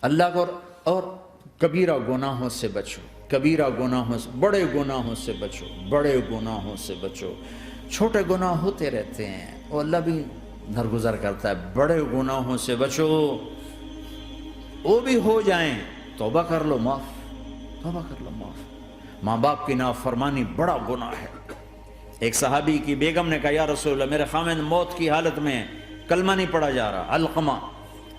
اللہ کو اور کبیرہ گناہوں سے بچو، کبیرہ گناہوں سے، بڑے گناہوں سے بچو، بڑے گناہوں سے بچو۔ چھوٹے گناہ ہوتے رہتے ہیں اور اللہ بھی درگزر کرتا ہے، بڑے گناہوں سے بچو، وہ بھی ہو جائیں توبہ کر لو معاف، توبہ کر لو معاف۔ ماں باپ کی نافرمانی بڑا گناہ ہے۔ ایک صحابی کی بیگم نے کہا یا رسول اللہ میرے خاوند موت کی حالت میں کلمہ نہیں پڑھا جا رہا، علقمہ۔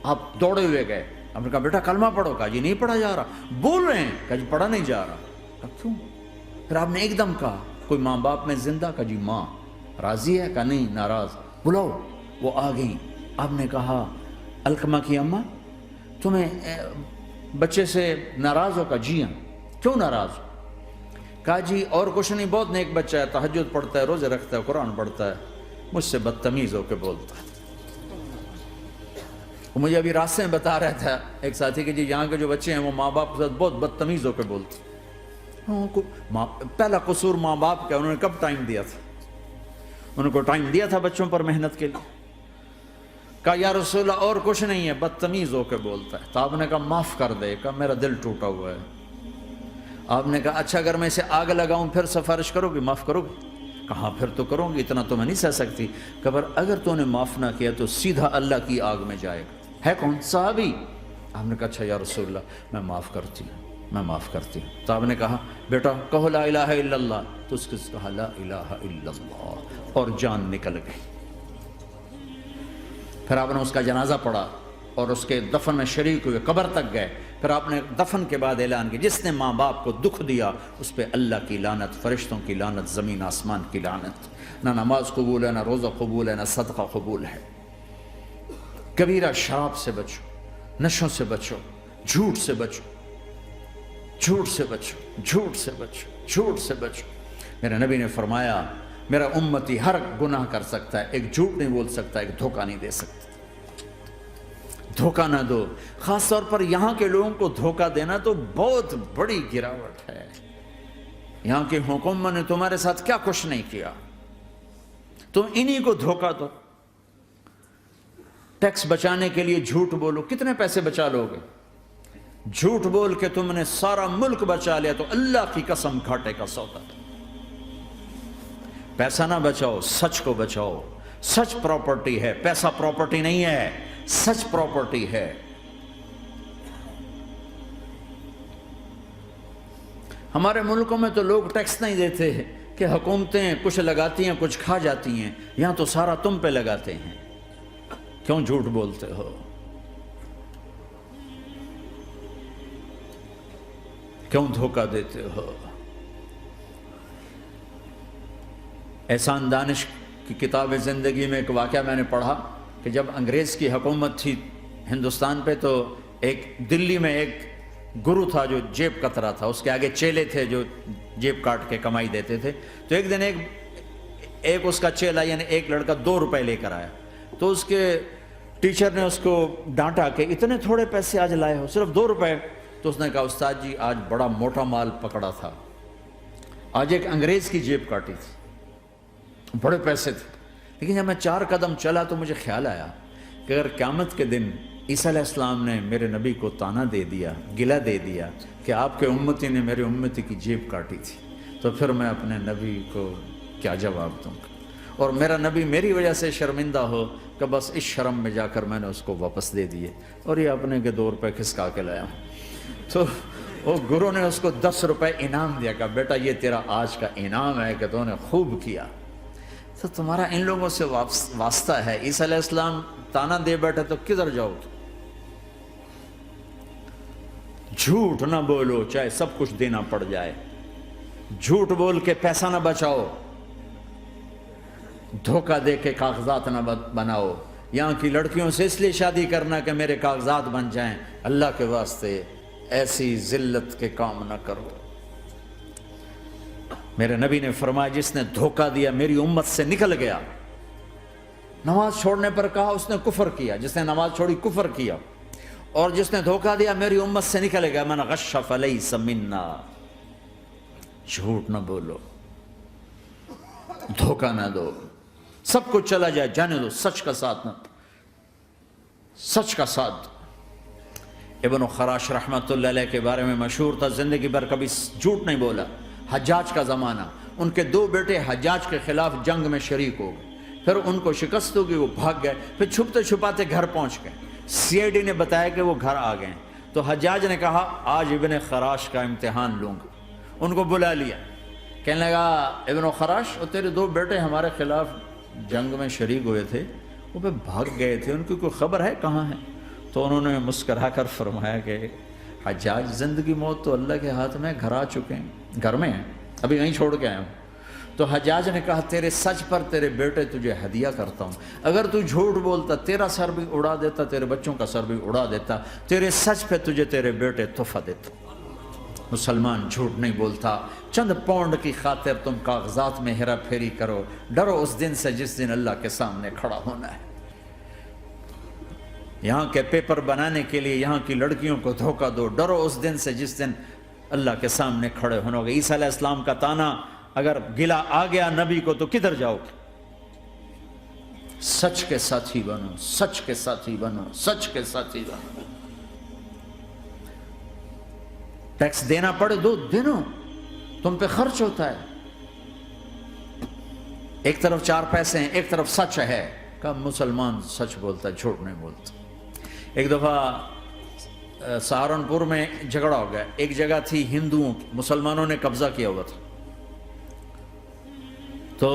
آپ دوڑے ہوئے گئے، آپ نے کہا بیٹا کلمہ پڑھو، کہا جی نہیں پڑھا جا رہا، بول رہے ہیں، کہا جی پڑھا نہیں جا رہا، کہا کیوں؟ پھر آپ نے ایک دم کہا کوئی ماں باپ میں زندہ؟ کہا جی ماں۔ راضی ہے؟ کہا نہیں ناراض، بلاؤ۔ وہ آ گئیں، آپ نے کہا علقمہ کی اماں تمہیں بچے سے ناراض ہو؟ کہا جی ہاں۔ کیوں ناراض ہو؟ کہا جی اور کچھ نہیں، بہت نیک بچہ ہے، تہجد پڑھتا ہے، روزے رکھتا ہے، قرآن پڑھتا ہے، مجھ سے بدتمیز ہو کے بولتا ہے۔ وہ مجھے ابھی راستے میں بتا رہا تھا ایک ساتھی کہ جی یہاں کے جو بچے ہیں وہ ماں باپ کے ساتھ بہت بدتمیز ہو کے بولتے ہیں۔ پہلا قصور ماں باپ کا، انہوں نے کب ٹائم دیا تھا؟ انہوں کو ٹائم دیا تھا بچوں پر محنت کے لیے؟ کہا یا رسول اللہ اور کچھ نہیں ہے، بدتمیز ہو کے بولتا ہے۔ تو آپ نے کہا معاف کر دے، کہا میرا دل ٹوٹا ہوا ہے۔ آپ نے کہا اچھا اگر میں اسے آگ لگاؤں پھر سفارش کرو گی، معاف کرو گی؟ کہا پھر تو کروں گی، اتنا تو میں نہیں سہ سکتی۔ کہا اگر تو نے معاف نہ کیا تو سیدھا اللہ کی آگ میں جائے گا۔ ہے کون؟ صحابی۔ آپ نے کہا اچھا یا رسول اللہ میں معاف کرتی ہوں، میں معاف کرتی ہوں۔ تو آپ نے کہا بیٹا کہو لا الہ الا اللہ، تو اس کے کہا لا الہ الا اللہ، اور جان نکل گئی۔ پھر آپ نے اس کا جنازہ پڑھا اور اس کے دفن میں شریک ہوئے، قبر تک گئے۔ پھر آپ نے دفن کے بعد اعلان کیا جس نے ماں باپ کو دکھ دیا اس پہ اللہ کی لعنت، فرشتوں کی لعنت، زمین آسمان کی لعنت۔ نہ نماز قبول ہے، نہ روزہ قبول ہے، نہ صدقہ قبول ہے۔ کبیرہ شراب سے بچو، نشوں سے بچو، جھوٹ سے بچو، جھوٹ سے بچو، جھوٹ سے بچو، جھوٹ سے بچو۔ میرے نبی نے فرمایا میرا امتی ہر گناہ کر سکتا ہے، ایک جھوٹ نہیں بول سکتا، ایک دھوکہ نہیں دے سکتا۔ دھوکہ نہ دو، خاص طور پر یہاں کے لوگوں کو دھوکہ دینا تو بہت بڑی گراوٹ ہے۔ یہاں کے حکومت نے تمہارے ساتھ کیا کچھ نہیں کیا، تم انہی کو دھوکہ دو۔ ٹیکس بچانے کے لیے جھوٹ بولو، کتنے پیسے بچا لو گے؟ جھوٹ بول کے تم نے سارا ملک بچا لیا تو اللہ کی قسم گھاٹے کا سودا۔ پیسہ نہ بچاؤ، سچ کو بچاؤ۔ سچ پراپرٹی ہے، پیسہ پراپرٹی نہیں ہے، سچ پراپرٹی ہے۔ ہمارے ملکوں میں تو لوگ ٹیکس نہیں دیتے کہ حکومتیں کچھ لگاتی ہیں کچھ کھا جاتی ہیں، یہاں تو سارا تم پہ لگاتے ہیں۔ کیوں جھوٹ بولتے ہو؟ کیوں دھوکہ دیتے ہو؟ احسان دانش کی کتاب زندگی میں ایک واقعہ میں نے پڑھا کہ جب انگریز کی حکومت تھی ہندوستان پہ تو ایک دلی میں ایک گرو تھا جو جیب کترا تھا، اس کے آگے چیلے تھے جو جیب کاٹ کے کمائی دیتے تھے۔ تو ایک دن ایک اس کا چیلا یعنی ایک لڑکا 2 روپے لے کر آیا، تو اس کے ٹیچر نے اس کو ڈانٹا کہ اتنے تھوڑے پیسے آج لائے ہو، صرف 2 روپے۔ تو اس نے کہا استاد جی آج بڑا موٹا مال پکڑا تھا، آج ایک انگریز کی جیب کاٹی تھی، بڑے پیسے تھے۔ لیکن جب میں 4 قدم چلا تو مجھے خیال آیا کہ اگر قیامت کے دن عیسیٰ علیہ السلام نے میرے نبی کو طعنہ دے دیا، گلہ دے دیا کہ آپ کے امتی نے میرے امتی کی جیب کاٹی تھی، تو پھر میں اپنے نبی کو کیا جواب دوں گا؟ اور میرا نبی میری وجہ سے شرمندہ ہو کہ بس اس شرم میں جا کر میں نے اس کو واپس دے دیے اور یہ اپنے کے 2 روپے کھسکا کے لایا ہوں۔ تو وہ گرو نے اس کو 10 روپے انعام دیا، کہ بیٹا یہ تیرا آج کا انعام ہے کہ تو نے خوب کیا۔ تو تمہارا ان لوگوں سے واسطہ ہے، عیسیٰ علیہ السلام طعنہ دے بیٹھے تو کدھر جاؤ؟ جھوٹ نہ بولو چاہے سب کچھ دینا پڑ جائے، جھوٹ بول کے پیسہ نہ بچاؤ، دھوکہ دے کے کاغذات نہ بناؤ۔ یہاں کی لڑکیوں سے اس لیے شادی کرنا کہ میرے کاغذات بن جائیں، اللہ کے واسطے ایسی ذلت کے کام نہ کرو۔ میرے نبی نے فرمایا جس نے دھوکہ دیا میری امت سے نکل گیا۔ نماز چھوڑنے پر کہا اس نے کفر کیا، جس نے نماز چھوڑی کفر کیا، اور جس نے دھوکہ دیا میری امت سے نکل گیا۔ من غش فلیس منا۔ جھوٹ نہ بولو، دھوکہ نہ دو، سب کچھ چلا جائے جانے دو، سچ کا ساتھ نہ، سچ کا ساتھ۔ ابن خراش رحمۃ اللہ علیہ کے بارے میں مشہور تھا، زندگی بھر کبھی جھوٹ نہیں بولا۔ حجاج کا زمانہ، ان کے 2 بیٹے حجاج کے خلاف جنگ میں شریک ہو گئے، پھر ان کو شکست ہوگی، وہ بھاگ گئے، پھر چھپتے چھپاتے گھر پہنچ گئے۔ سی آئی ڈی نے بتایا کہ وہ گھر آ گئے، تو حجاج نے کہا آج ابن خراش کا امتحان لوں گا۔ ان کو بلا لیا، کہنے لگا ابن خراش، وہ تیرے 2 بیٹے ہمارے خلاف جنگ میں شریک ہوئے تھے، وہ پہ بھاگ گئے تھے، ان کی کوئی خبر ہے کہاں ہے؟ تو انہوں نے مسکرا کر فرمایا کہ حجاج، زندگی موت تو اللہ کے ہاتھ میں، گھر آ چکے ہیں، گھر میں ہیں، ابھی یہیں چھوڑ کے آیا ہوں۔ تو حجاج نے کہا تیرے سچ پر تیرے بیٹے تجھے ہدیہ کرتا ہوں، اگر تو جھوٹ بولتا تیرا سر بھی اڑا دیتا، تیرے بچوں کا سر بھی اڑا دیتا، تیرے سچ پہ تجھے تیرے بیٹے تحفہ دیتا۔ مسلمان جھوٹ نہیں بولتا۔ چند پاؤنڈ کی خاطر تم کاغذات میں ہیرا پھیری کرو، ڈرو اس دن سے جس دن اللہ کے سامنے کھڑا ہونا ہے۔ یہاں کے پیپر بنانے کے لیے یہاں کی لڑکیوں کو دھوکہ دو، ڈرو اس دن سے جس دن اللہ کے سامنے کھڑے ہونا ہوگا۔ عیسیٰ علیہ السلام کا تانا اگر گلا آ گیا نبی کو تو کدھر جاؤ گے؟ سچ کے ساتھی بنو، سچ کے ساتھی بنو، سچ کے ساتھی بنو۔ ٹیکس دینا پڑے دو، دینو، تم پہ خرچ ہوتا ہے۔ ایک طرف 4 پیسے ہیں، ایک طرف سچ ہے، کہ مسلمان سچ بولتا ہے، جھوٹ نہیں بولتا۔ ایک دفعہ سہارنپور میں جھگڑا ہو گیا، ایک جگہ تھی ہندوؤں کی، مسلمانوں نے قبضہ کیا ہوا تھا، تو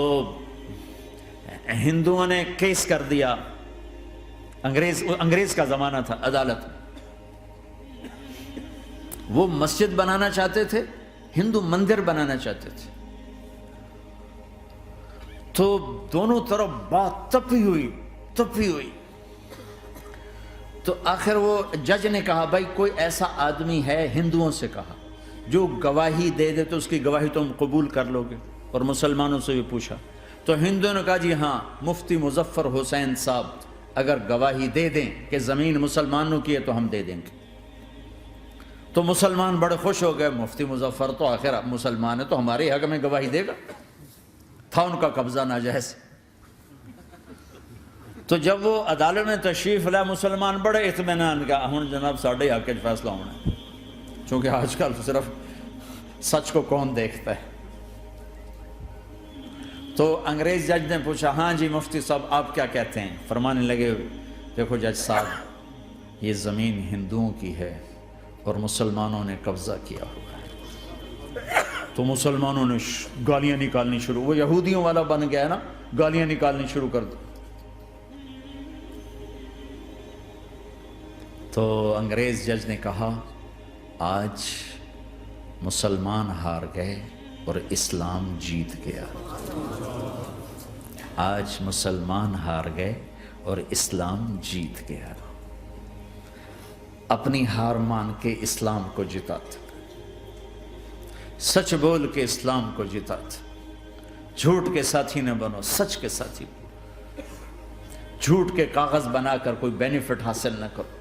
ہندوؤں نے کیس کر دیا، انگریز کا زمانہ تھا، عدالت میں۔ وہ مسجد بنانا چاہتے تھے، ہندو مندر بنانا چاہتے تھے، تو دونوں طرف بات تپی ہوئی، تو آخر وہ جج نے کہا بھائی کوئی ایسا آدمی ہے، ہندوؤں سے کہا، جو گواہی دے دے تو اس کی گواہی تم قبول کر لو گے؟ اور مسلمانوں سے بھی پوچھا، تو ہندوؤں نے کہا جی ہاں، مفتی مظفر حسین صاحب اگر گواہی دے دیں کہ زمین مسلمانوں کی ہے تو ہم دے دیں گے۔ تو مسلمان بڑے خوش ہو گئے، مفتی مظفر تو آخر مسلمان ہے تو ہمارے حق میں گواہی دے گا، تھا ان کا قبضہ ناجائز۔ تو جب وہ عدالت میں تشریف لائے، مسلمان بڑے اطمینان کا، ہن جناب ساڈے حق وچ فیصلہ ہونا ہے، چونکہ آج کل صرف سچ کو کون دیکھتا ہے۔ تو انگریز جج نے پوچھا ہاں جی مفتی صاحب آپ کیا کہتے ہیں؟ فرمانے لگے دیکھو جج صاحب، یہ زمین ہندوؤں کی ہے اور مسلمانوں نے قبضہ کیا ہوا ہے۔ تو مسلمانوں نے گالیاں نکالنی شروع، وہ یہودیوں والا بن گیا نا، گالیاں نکالنی شروع کر دی۔ تو انگریز جج نے کہا آج مسلمان ہار گئے اور اسلام جیت گیا، آج مسلمان ہار گئے اور اسلام جیت گیا۔ اپنی ہار مان کے اسلام کو جتاتا، سچ بول کے اسلام کو جتاتا۔ جھوٹ کے ساتھی نہ بنو، سچ کے ساتھی۔ جھوٹ کے کاغذ بنا کر کوئی بینیفٹ حاصل نہ کرو۔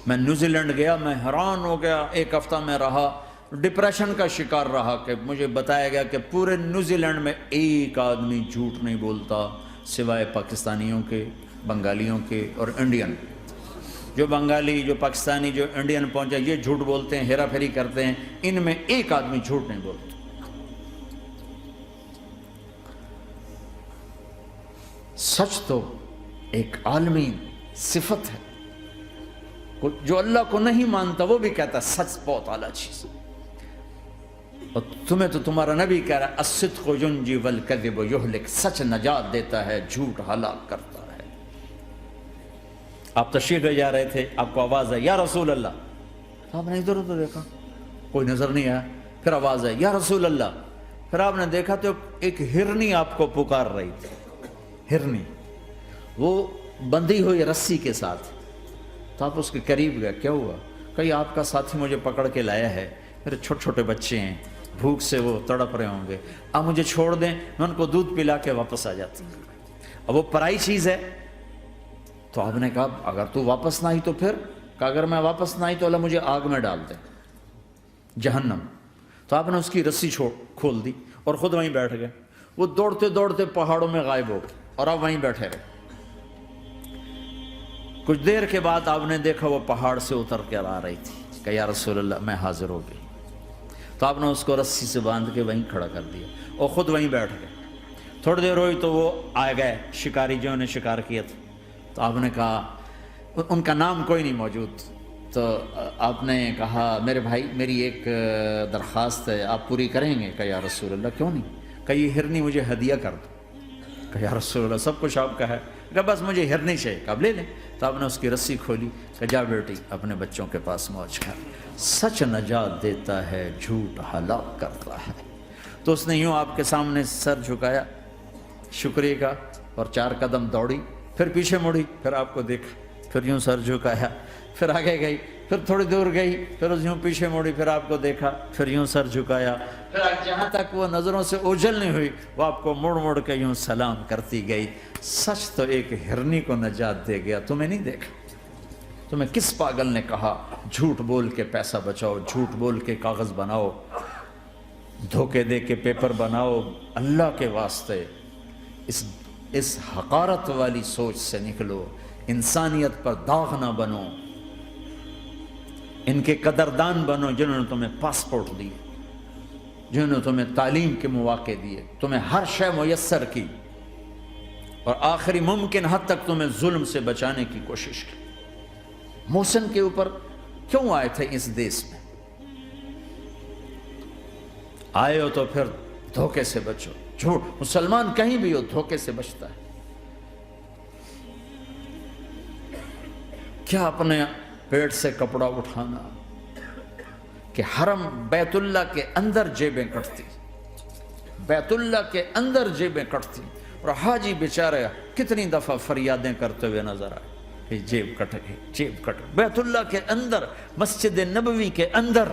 میں نیوزی لینڈ گیا، میں حیران ہو گیا، 1 ہفتہ میں رہا، ڈپریشن کا شکار رہا کہ مجھے بتایا گیا کہ پورے نیوزی لینڈ میں ایک آدمی جھوٹ نہیں بولتا سوائے پاکستانیوں کے، بنگالیوں کے اور انڈین۔ جو بنگالی، جو پاکستانی، جو انڈین پہنچے یہ جھوٹ بولتے ہیں، ہیرا پھیری کرتے ہیں، ان میں ایک آدمی جھوٹ نہیں بولتا۔ سچ تو ایک عالمی صفت ہے، جو اللہ کو نہیں مانتا وہ بھی کہتا ہے سچ بہت اعلیٰ چیز ہے۔ اور تمہیں تو تمہارا نبی کہہ رہا ہے الصدق ینجی والکذب یہلک، سچ نجات دیتا ہے، جھوٹ ہلاک کرتا ہے۔ آپ تشریف لے جا رہے تھے، آپ کو آواز ہے یا رسول اللہ، آپ نے ادھر ادھر دیکھا، کوئی نظر نہیں آیا، پھر آواز ہے یا رسول اللہ، پھر آپ نے دیکھا تو ایک ہرنی آپ کو پکار رہی تھی، ہرنی، وہ بندھی ہوئی رسی کے ساتھ۔ تو آپ اس کے قریب گئے، کیا ہوا؟ کہیں آپ کا ساتھی مجھے پکڑ کے لایا ہے، میرے چھوٹے چھوٹے بچے ہیں، بھوک سے وہ تڑپ رہے ہوں گے، آپ مجھے چھوڑ دیں، میں ان کو دودھ پلا کے واپس آ جاتا ہوں۔ اب وہ پرائی چیز ہے، تو آپ نے کہا اگر تو واپس نہ آئی تو پھر؟ کہ اگر میں واپس نہ آئی تو اللہ مجھے آگ میں ڈال دے، جہنم۔ تو آپ نے اس کی رسی کھول دی اور خود وہیں بیٹھ گئے۔ وہ دوڑتے دوڑتے پہاڑوں میں غائب ہو گئے اور آپ وہیں بیٹھے رہے۔ کچھ دیر کے بعد آپ نے دیکھا وہ پہاڑ سے اتر کر آ رہی تھی کہ یا رسول اللہ میں حاضر ہو گئی. تو آپ نے اس کو رسی سے باندھ کے وہیں کھڑا کر دیا اور خود وہیں بیٹھ گئے. تھوڑی دیر ہوئی تو وہ آ گئے شکاری جو نے شکار کیا تھا. تو آپ نے کہا, ان کا نام کوئی نہیں موجود, تو آپ نے کہا میرے بھائی میری ایک درخواست ہے, آپ پوری کریں گے؟ کہ یا رسول اللہ کیوں نہیں؟ کہ یہ ہرنی مجھے ہدیہ کر دو. کہ یا رسول اللہ سب کچھ آپ کا ہے. کہ بس مجھے ہرنی چاہیے. کہ اب لے لیں. تو آپ نے اس کی رسی کھولی کہ جا بیٹی اپنے بچوں کے پاس موج کر. سچ نجات دیتا ہے, جھوٹ ہلاک کرتا ہے. تو اس نے یوں آپ کے سامنے سر جھکایا شکریہ کا, اور 4 قدم دوڑی, پھر پیچھے مڑی, پھر آپ کو دیکھا, پھر یوں سر جھکایا, پھر آگے گئی, پھر تھوڑی دور گئی, پھر یوں پیچھے مڑی, پھر آپ کو دیکھا, پھر یوں سر جھکایا, پھر جہاں تک وہ نظروں سے اوجھل نہیں ہوئی وہ آپ کو مڑ مڑ کے یوں سلام کرتی گئی. سچ تو ایک ہرنی کو نجات دے گیا, تمہیں نہیں دیکھا. تمہیں کس پاگل نے کہا جھوٹ بول کے پیسہ بچاؤ, جھوٹ بول کے کاغذ بناؤ, دھوکے دے کے پیپر بناؤ؟ اللہ کے واسطے اس حقارت والی سوچ سے نکلو. انسانیت پر داغ نہ بنو. ان کے قدردان بنو جنہوں نے تمہیں پاسپورٹ دیے, جنہوں نے تمہیں تعلیم کے مواقع دیے, تمہیں ہر شے میسر کی, اور آخری ممکن حد تک تمہیں ظلم سے بچانے کی کوشش کی. محسن کے اوپر کیوں آئے تھے اس دیس میں؟ آئے ہو تو پھر دھوکے سے بچو. جھوٹ, مسلمان کہیں بھی ہو دھوکے سے بچتا ہے. کیا اپنے پیٹ سے کپڑا اٹھانا کہ حرم بیت اللہ کے اندر جیبیں کٹتی, بیت اللہ کے اندر جیبیں کٹتی, اور حاجی بیچارے کتنی دفعہ فریادیں کرتے ہوئے نظر آئے کہ جیب کٹ گئی, جیب کٹ گئی. بیت اللہ کے اندر, مسجد نبوی کے اندر